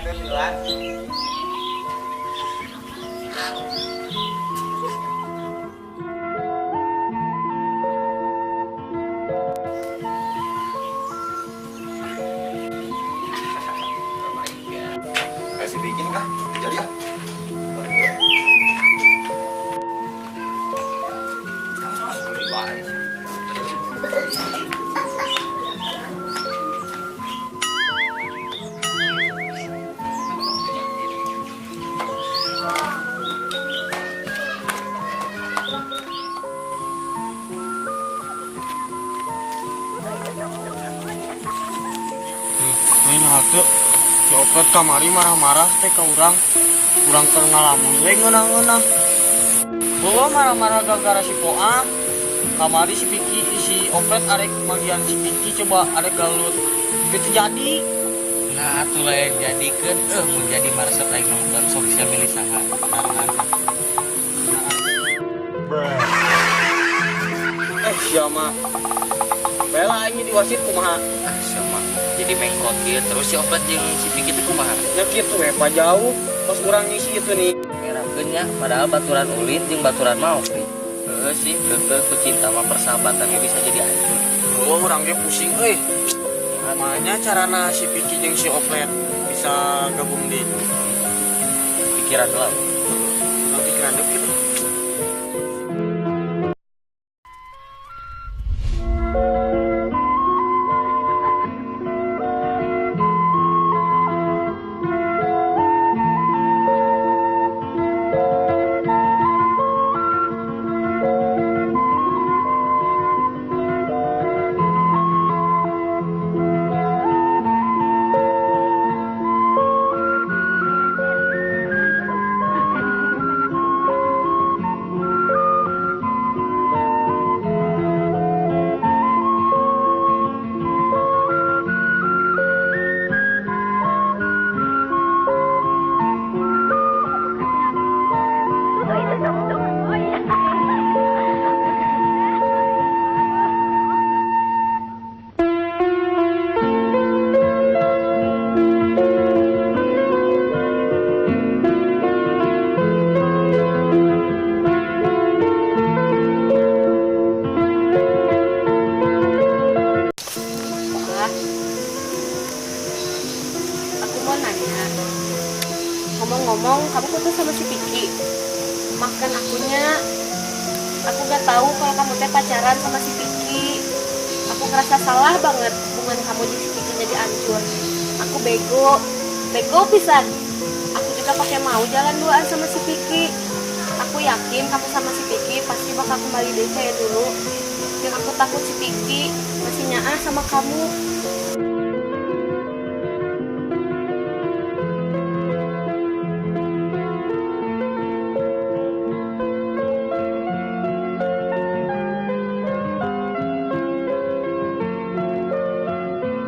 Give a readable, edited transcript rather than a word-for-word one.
tuh duluan. Kasih bikin kah? Jadi ya. Main hatu copet kamari marah-marah teh ke urang teu ngalamun we ngeunah-ngeunah. Bawa marah-marah gara-gara si Poa. Kamari si Piki si Opet arek bagian si Piki coba arek galut. Itu jadi. Nah, atulah yang jadikeun mun jadi maresep lain nonton sok sia milih saha. Siapa? Bela ini di wasit kumaha? Sama jadi mengkot kieu terus si Opet jeung si Piki teh kumaha? Ya kitu we pa jauh pas urang ngisi itu nih. Ngerakeun nya padahal baturan ulin jeung baturan maot nih. Heuh sih keukeuh ku cinta mah persahabatannya bisa jadi hancur. Oh, urang ge pusing euy. Namanya carana si Piki jeung si Opet bisa gabung di Pikiran lo. pikiran deuk gitu. Ngomong-ngomong, kamu putus sama si Piki. Maafkan akunya. Aku gak tahu kalau kamu teh pacaran sama si Piki. Aku ngerasa salah banget hubungan kamu di si Piki jadi hancur. Aku bego pisan. Aku juga pakai mau jalan duaan sama si Piki. Aku yakin kamu sama si Piki pasti bakal kembali deh kayak dulu. Dan aku takut si Piki masih nyaah sama kamu.